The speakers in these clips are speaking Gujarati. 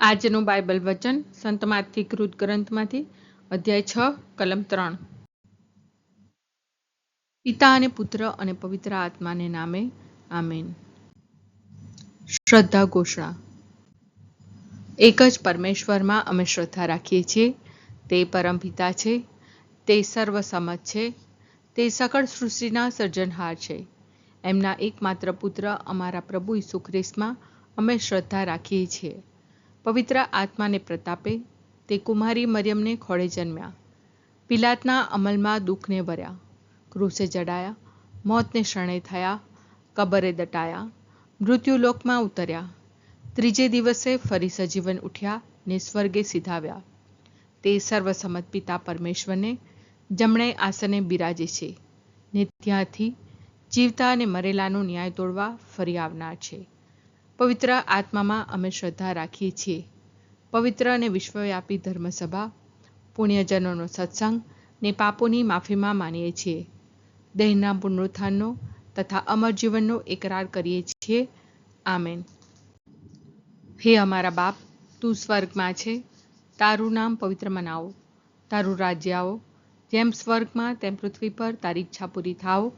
આજનું બાઇબલ વચન સંત માથી કૃત ગ્રંથમાંથી અધ્યાય 6 કલમ 3. પિતા અને પુત્ર અને પવિત્ર આત્માને નામે આમેન. શ્રદ્ધા ઘોષણા. એક જ પરમેશ્વરમાં અમે શ્રદ્ધા રાખીએ છીએ. તે પરમપિતા છે, તે સર્વસમત છે, તે સકળ સૃષ્ટિના સર્જનહાર છે. એમના એકમાત્ર પુત્ર અમારા પ્રભુ ઈસુ ખ્રિસ્તમાં અમે શ્રદ્ધા રાખીએ છીએ. પવિત્ર આત્માને પ્રતાપે તે કુમારી મરિયમને ખોળે જન્મ્યા. પિલાતના અમલમાં દુઃખને ભર્યા, ક્રૂસે જડાયા, મોતને શરણે થયા, કબરે દટાયા, મૃત્યુલોકમાં ઉતર્યા, ત્રીજે દિવસે ફરી સજીવન ઉઠ્યા ને સ્વર્ગે સીધાવ્યા. તે સર્વસમત પિતા પરમેશ્વરને જમણે આસને બિરાજે છે ને ત્યાંથી જીવતા અને મરેલાનો ન્યાય તોડવા ફરી આવનાર છે. પવિત્ર આત્મામાં અમે શ્રદ્ધા રાખીએ છીએ. પવિત્ર અને વિશ્વવ્યાપી ધર્મસભા, પુણ્યજનોનો સત્સંગ ને પાપોની માફીમાં માનીએ છીએ. દેહના પુનરુત્થાનનો તથા અમર જીવનનો એકરાર કરીએ છીએ. આમેન. હે અમારા બાપ, તું સ્વર્ગમાં છે, તારું નામ પવિત્ર મનાવો, તારું રાજ્ય આવો, જેમ સ્વર્ગમાં તેમ પૃથ્વી પર તારી ઈચ્છા પૂરી થાઓ.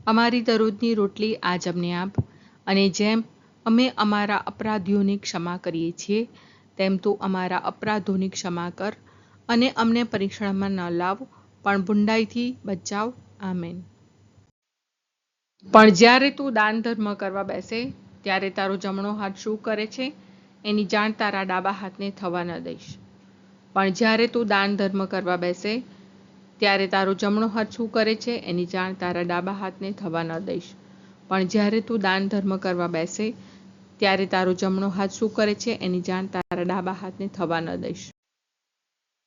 અમારી દરરોજની રોટલી આજ અમને આપ, અને જેમ અમે અમારા અપરાધીઓની ક્ષમા કરીએ છીએ તેમ તું અમારા અપરાધોની ક્ષમા કર, અને અમને પરીક્ષણમાં ન લાવ, પણ બુંડાઈથી બચાવ. આમેન. પણ જ્યારે તું દાન ધર્મ કરવા બેસે ત્યારે તારો જમણો હાથ શું કરે છે એની જાણ તારા ડાબા હાથને થવા ન દઈશ. પણ જ્યારે તું દાન ધર્મ કરવા બેસે ત્યારે તારો જમણો હાથ શું કરે છે એની જાણ તારા ડાબા હાથને થવા ન દઈશ. પણ જ્યારે તું દાન ધર્મ કરવા બેસે ત્યારે તારો જમણો હાથ શું કરે છે એની જાણ તારા ડાબા હાથને થવા ન દઈશ.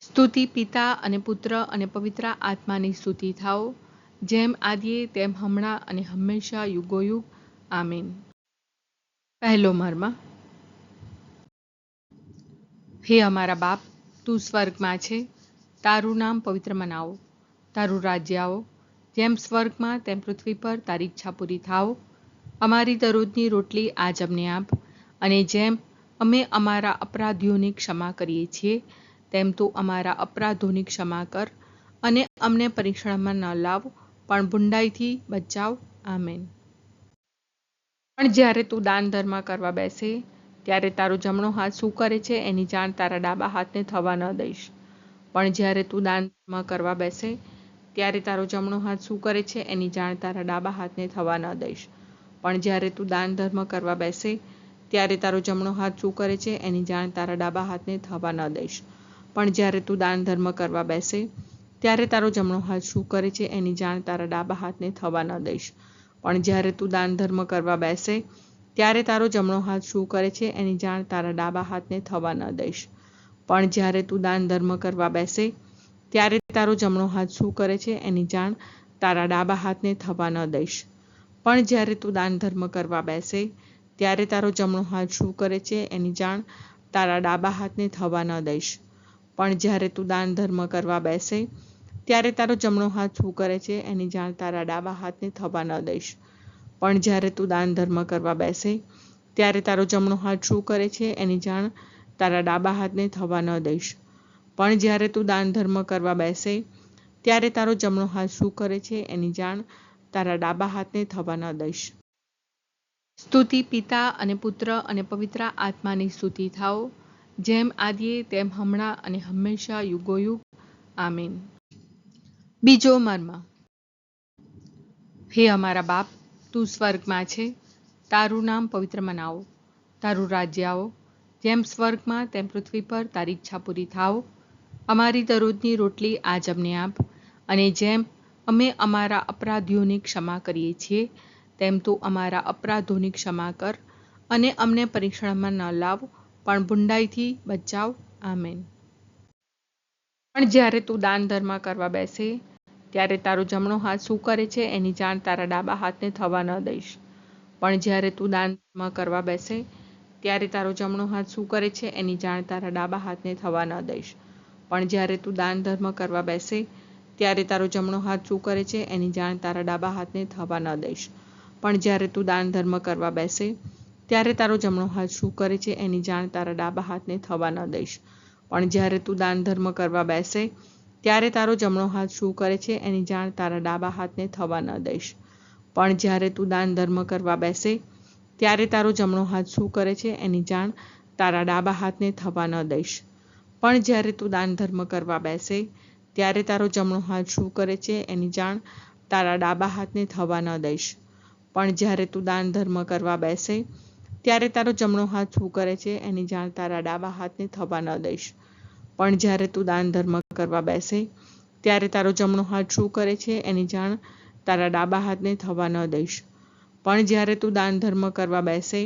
સ્તુતિ પિતા અને પુત્ર અને પવિત્ર આત્માની સ્તુતિ થાઓ, જેમ આદિએ તેમ હમણાં અને હંમેશા યુગોયુગ. આમીન. પહેલો મર્મ. હે અમારા બાપ, તું સ્વર્ગમાં છે, તારું નામ પવિત્ર મનાવો, તારું રાજ્ય આવો, જેમ સ્વર્ગમાં તેમ પૃથ્વી પર તારી ઈચ્છા પૂરી થાઓ. અમારી દરરોજની રોટલી આજ અમને આપ, અને જેમ અમે અમારા અપરાધીઓની ક્ષમા કરીએ છીએ તેમ તું અમારા અપરાધોની ક્ષમા કર, અને અમને પરીક્ષણમાં ન લાવ, પણ બુંડાઈથી બચાવ. આમેન. પણ જ્યારે તું દાન ધર્મ કરવા બેસે ત્યારે તારો જમણો હાથ શું કરે છે એની જાણ તારા ડાબા હાથને થવા ન દઈશ. પણ જ્યારે તું દાન ધર્મ કરવા બેસે ત્યારે તારો જમણો હાથ શું કરે છે એની જાણ તારા ડાબા હાથને થવા ન દઈશ. પણ જ્યારે તું દાન ધર્મ કરવા બેસે ત્યારે તારો જમણો હાથ શું કરે છે એની જાણ તારા ડાબા હાથને થવા ન દઈશ. પણ જ્યારે તું દાન ધર્મ કરવા બેસે ત્યારે તારો જમણો હાથ શું કરે છે એની જાણ તારા ડાબા હાથને થવા ન દઈશ. પણ જ્યારે તું દાન ધર્મ કરવા બેસે ત્યારે તારો જમણો હાથ શું કરે છે એની જાણ તારા ડાબા હાથને થવા ન દઈશ. પણ જ્યારે તું દાન ધર્મ કરવા બેસે ત્યારે તારો જમણો હાથ શું કરે છે એની જાણ તારા ડાબા હાથને થવા ન દઈશ. પણ જ્યારે તું દાન ધર્મ કરવા બેસે ત્યારે તારો જમણો હાથ શું કરે છે એની જાણ તારા ડાબા હાથને થવા ન દઈશ. પણ જ્યારે તું દાન ધર્મ કરવા બેસે ત્યારે તારો જમણો હાથ શું કરે છે એની જાણ તારા ડાબા હાથને થવા ન દઈશ. પણ જ્યારે તું દાન ધર્મ કરવા બેસે ત્યારે તારો જમણો હાથ શું કરે છે એની જાણ તારા ડાબા હાથને થવા ન દઈશ. પણ જ્યારે તું દાન ધર્મ કરવા બેસે ત્યારે તારો જમણો હાથ શું કરે છે એની જાણ તારા ડાબા હાથને થવા ન દઈશ. સ્તુતિ પિતા અને પુત્ર અને પવિત્ર આત્માની સ્તુતિ થાઓ, જેમ આદિએ તેમ હમણાં અને હંમેશા યુગોયુગ. આમીન. બીજો મર્મ. હે અમારા બાપ, તું સ્વર્ગમાં છે, તારું નામ પવિત્ર મનાવો, તારું રાજ્ય આવો, જેમ સ્વર્ગમાં તેમ પૃથ્વી પર તારી ઈચ્છા પૂરી થાઓ. અમારી દરરોજની રોટલી આજ અમને આપ, અને જેમ અમે અમારા અપરાધીઓની ક્ષમા કરીએ છીએ તેમ તું અમારા અપરાધોની ક્ષમા કર, અને અમને પરીક્ષણમાં ન લાવ, પણ બુંડાઈથી બચાવ. આમેન. પણ જ્યારે તું દાન ધર્મ કરવા બેસે ત્યારે તારો જમણો હાથ શું કરે છે એની જાણ તારા ડાબા હાથને થવા ન દઈશ. પણ જ્યારે તું દાન ધર્મ કરવા બેસે ત્યારે તારો જમણો હાથ શું કરે છે એની જાણ તારા ડાબા હાથને થવા ન દઈશ. પણ જ્યારે તું દાન ધર્મ કરવા બેસે ત્યારે તારો જમણો હાથ શું કરે છે એની જાણ તારા ડાબા હાથને થવા ન દઈશ. પણ જ્યારે તું દાન ધર્મ કરવા બેસે ત્યારે તારો જમણો હાથ શું કરે છે એની જાણ તારા ડાબા હાથને થવા ન દઈશ. પણ જ્યારે તું દાન ધર્મ કરવા બેસે ત્યારે તારો જમણો હાથ શું કરે છે એની જાણ તારા ડાબા હાથને થવા ન દઈશ. પણ જ્યારે તું દાન ધર્મ કરવા બેસે ત્યારે તારો જમણો હાથ શું કરે છે એની જાણ તારા ડાબા હાથને થવા ન દઈશ. પણ જ્યારે તું દાન ધર્મ કરવા બેસે ત્યારે તારો જમણો હાથ શું કરે છે એની જાણ તારા ડાબા હાથને થવા ન દઈશ. પણ જ્યારે તું દાન ધર્મ કરવા બેસે ત્યારે તારો જમણો હાથ શું કરે છે એની જાણ તારા ડાબા હાથને થવા ન દઈશ. પણ જ્યારે તું દાન ધર્મ કરવા બેસે ત્યારે તારો જમણો હાથ શું કરે છે એની જાણ તારા ડાબા હાથને થવા ન દઈશ. પણ જ્યારે તું દાન ધર્મ કરવા બેસે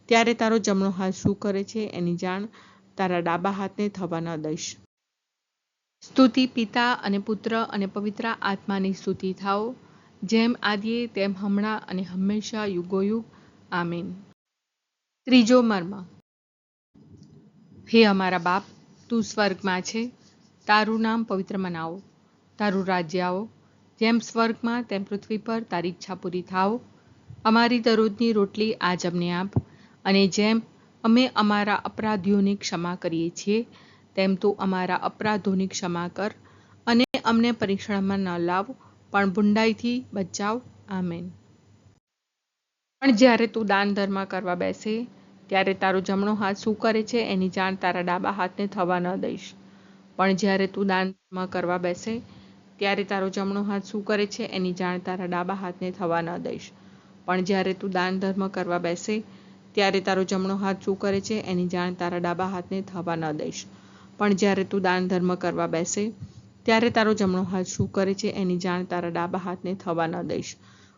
ત્યારે તારો જમણો હાથ શું કરે છે એની જાણ તારા ડાબા હાથને થવા ન દઈશ. સ્તુતિ પિતા અને પુત્ર અને પવિત્ર આત્માની સ્તુતિ થાઓ, જેમ આદિએ તેમ હમણાં અને હંમેશા યુગોયુગ. આમીન. ત્રીજો મર્મ. હે અમારા બાપ, તું સ્વર્ગમાં છે, તારું નામ પવિત્ર મનાવો, તારું રાજ્ય આવો, જેમ સ્વર્ગમાં તેમ પૃથ્વી પર તારી ઈચ્છા પૂરી થાઓ. અમારી દરરોજની રોટલી આજ અમને આપ, અને જેમ અમે અમારા અપરાધીઓની ક્ષમા કરીએ છીએ તેમ તું અમારા અપરાધોની ક્ષમા કર, અને અમને પરીક્ષણમાં ન લાવ પણ બુંડાઈથી બચાવ. આમેન. પણ જ્યારે તું દાન ધર્મ કરવા બેસે ત્યારે તારો જમણો હાથ શું કરે છે એની જાણ તારા ડાબા હાથને થવા ન દઈશ. પણ જ્યારે તું દાન ધર્મ કરવા બેસે ત્યારે તારો જમણો હાથ શું કરે છે એની જાણ તારા ડાબા હાથને થવા ન દઈશ. પણ જ્યારે તું દાન ધર્મ કરવા બેસે ત્યારે તારો જમણો હાથ શું કરે છે એની જાણ તારા ડાબા હાથને થવા ન દઈશ. પણ જ્યારે તું દાન ધર્મ કરવા બેસે ત્યારે તારો જમણો હાથ શું કરે છે એની જાણ તારા ડાબા હાથને થવા ન દઈશ.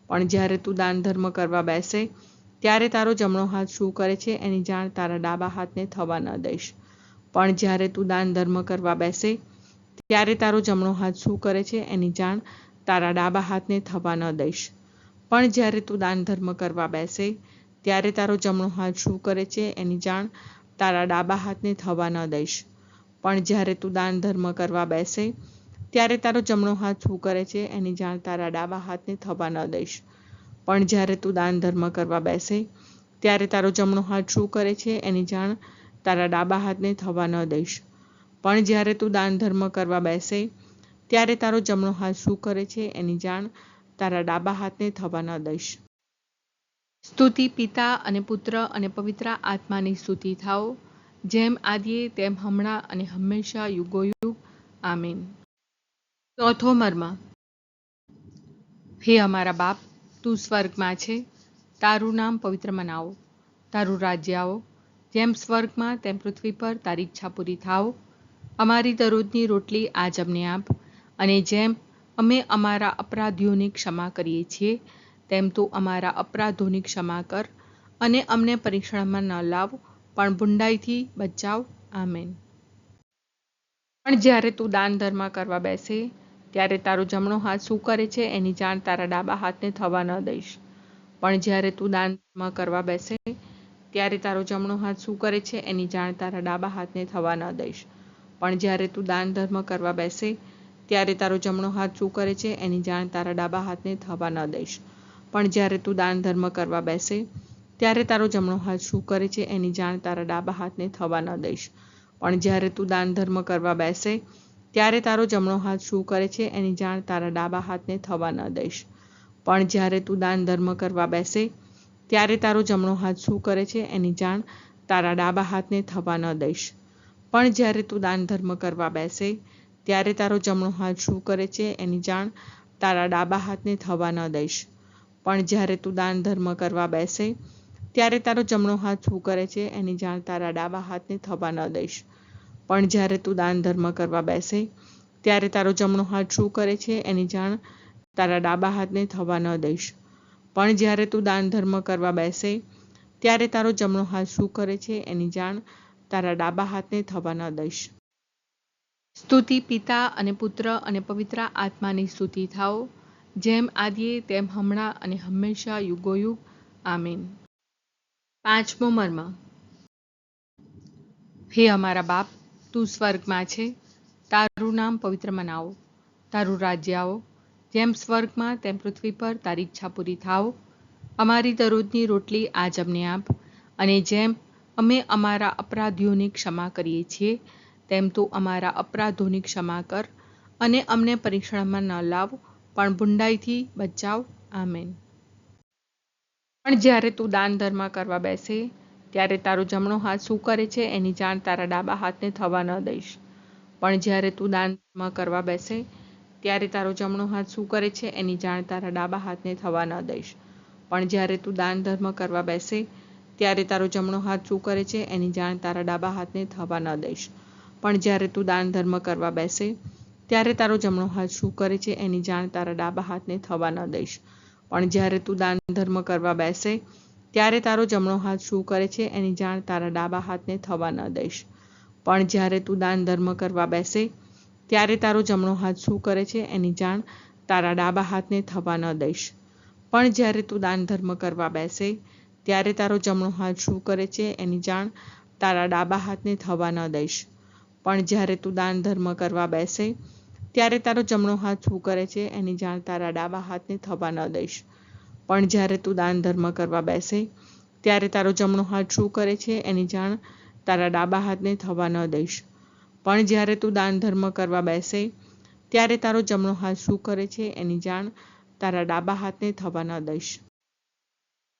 પણ જ્યારે તું દાન ધર્મ કરવા બેસે ત્યારે તારો જમણો હાથ શું કરે છે એની જાણ તારા ડાબા હાથને થવા ન દઈશ. પણ જ્યારે તું દાન ધર્મ કરવા બેસે ત્યારે તારો જમણો હાથ શું કરે છે એની જાણ તારા ડાબા હાથને થવા ન દઈશ. પણ જ્યારે તું દાન ધર્મ કરવા બેસે ત્યારે તારો જમણો હાથ શું કરે છે એની જાણ તારા ડાબા હાથને થવા ન દઈશ. પણ જ્યારે તું દાન ધર્મ કરવા બેસે ત્યારે તારો જમણો હાથ શું કરે છે એની જાણ તારા ડાબા હાથને થવા ન દઈશ. પણ જ્યારે તું દાન ધર્મ કરવા બેસે ત્યારે તારો જમણો હાથ શું કરે છે એની જાણ તારા ડાબા હાથને થવા ન દઈશ. પણ જ્યારે તું દાન ધર્મ કરવા બેસે ત્યારે તારો જમણો હાથ શું કરે છે એની જાણ તારા ડાબા હાથને થવા ન દઈશ. સ્તુતિ પિતા અને પુત્ર અને પવિત્ર આત્માની સ્તુતિ થાઓ, જેમ આદિએ તેમ હમણાં અને હંમેશા યુગોયુગ. આમીન. ચોથો મર્મ. હે અમારા બાપ, તું સ્વર્ગમાં છે, તારું નામ પવિત્ર મનાવો, તારું રાજ્ય આવો, જેમ સ્વર્ગમાં તેમ પૃથ્વી પર તારી ઈચ્છા પૂરી થાઓ. અમારી દરરોજની રોટલી આજ અમને આપ, અને જેમ અમે અમારા અપરાધીઓની ક્ષમા કરીએ છીએ તેમ તું અમારા અપરાધોની ક્ષમા કર, અને અમને પરીક્ષણમાં ન લાવ પણ બુંડાઈથી બચાવ. આમેન. પણ જ્યારે તું દાન ધર્મ કરવા બેસે ત્યારે તારો જમણો હાથ શું કરે છે એની જાણ તારા ડાબા હાથને થવા ન દઈશ. પણ જ્યારે તું દાન ધર્મ કરવા બેસે ત્યારે તારો જમણો હાથ શું કરે છે એની જાણ તારા ડાબા હાથને થવા ન દઈશ. પણ જ્યારે તું દાન ધર્મ કરવા બેસે ત્યારે તારો જમણો હાથ શું કરે છે એની જાણ તારા ડાબા હાથને થવા ન દઈશ. પણ જ્યારે તું દાન ધર્મ કરવા બેસે ત્યારે તારો જમણો હાથ શું કરે છે એની જાણ તારા ડાબા હાથને થવા ન દઈશ. પણ જ્યારે તું દાન ધર્મ કરવા બેસે ત્યારે તારો જમણો હાથ શું કરે છે એની જાણ તારા ડાબા હાથને થવા ન દઈશ. પણ જ્યારે તું દાન ધર્મ કરવા બેસે ત્યારે તારો જમણો હાથ શું કરે છે એની જાણ તારા ડાબા હાથને થવા ન દઈશ. પણ જ્યારે તું દાન ધર્મ કરવા બેસે ત્યારે તારો જમણો હાથ શું કરે છે એની જાણ તારા ડાબા હાથને થવા ન દઈશ. પણ જ્યારે તું દાન ધર્મ કરવા બેસે ત્યારે તારો જમણો હાથ શું કરે છે એની જાણ તારા ડાબા હાથને થવા ન દઈશ. પણ જ્યારે તું દાન ધર્મ કરવા બેસે ત્યારે તારો જમણો હાથ શું કરે છે એની જાણ તારા ડાબા હાથને થવા ન દઈશ. પણ જ્યારે તું દાન ધર્મ કરવા બેસે ત્યારે તારો જમણો હાથ શું કરે છે એની જાણ તારા ડાબા હાથને થવા ન દઈશ. સ્તુતિ પિતા અને પુત્ર અને પવિત્ર આત્માની સ્તુતિ થાઓ, જેમ આદિએ તેમ હમણાં અને હંમેશા યુગોયુગ. આમીન. પાંચમો મર્મ. હે અમારા બાપ, તું સ્વર્ગમાં છે, તારું નામ પવિત્ર મનાવો, તારું રાજ્ય આવો, જેમ સ્વર્ગમાં તેમ પૃથ્વી પર તારી ઈચ્છા પૂરી થાઓ. અમારી દરરોજની રોટલી આજ અમને આપ, અને જેમ અમે અમારા અપરાધીઓની ક્ષમા કરીએ છીએ તેમ તું અમારા અપરાધોની ક્ષમા કર અને અમને પરીક્ષણમાં ન લાવ પણ બુંડાઈથી બચાવ. આમેન. પણ જ્યારે તું દાન ધર્મ કરવા બેસે ત્યારે તારો જમણો હાથ શું કરે છે એની જાણ તારા ડાબા હાથને થવા ન દઈશ. પણ જ્યારે તું દાન ધર્મ કરવા બેસે ત્યારે તારો જમણો હાથ શું કરે છે એની જાણ તારા ડાબા હાથને થવા ન દઈશ. પણ જ્યારે તું દાન ધર્મ કરવા બેસે ત્યારે તારો જમણો હાથ શું કરે છે એની જાણ તારા ડાબા હાથને થવા ન દઈશ. પણ જ્યારે તું દાન ધર્મ કરવા બેસે ત્યારે તારો જમણો હાથ શું કરે છે એની જાણ તારા ડાબા હાથને થવા ન દઈશ. પણ જ્યારે તું દાન ધર્મ કરવા બેસે ત્યારે તારો જમણો હાથ શું કરે છે એની જાણ તારા ડાબા હાથને થવા ન દઈશ. પણ જ્યારે તું દાન ધર્મ કરવા બેસે ત્યારે તારો જમણો હાથ શું કરે છે એની જાણ તારા ડાબા હાથને થવા ન દઈશ. પણ જ્યારે તું દાન ધર્મ કરવા બેસે ત્યારે તારો જમણો હાથ શું કરે છે એની જાણ તારા ડાબા હાથને થવા ન દઈશ. પણ જ્યારે તું દાન ધર્મ કરવા બેસે ત્યારે તારો જમણો હાથ શું કરે છે એની જાણ તારા ડાબા હાથને થવા ન દઈશ. પણ જ્યારે તું દાન ધર્મ કરવા બેસે ત્યારે તારો જમણો હાથ શું કરે છે એની જાણ તારા ડાબા હાથને થવા ન દઈશ. પણ જ્યારે તું દાન ધર્મ કરવા બેસે ત્યારે તારો જમણો હાથ શું કરે છે એની જાણ તારા ડાબા હાથને થવા ન દઈશ.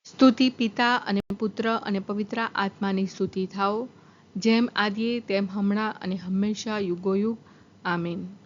સ્તુતિ પિતા અને પુત્ર અને પવિત્ર આત્માની સ્તુતિ થાઓ, જેમ આદિએ તેમ હમણાં અને હંમેશા યુગોયુગ. આમીન.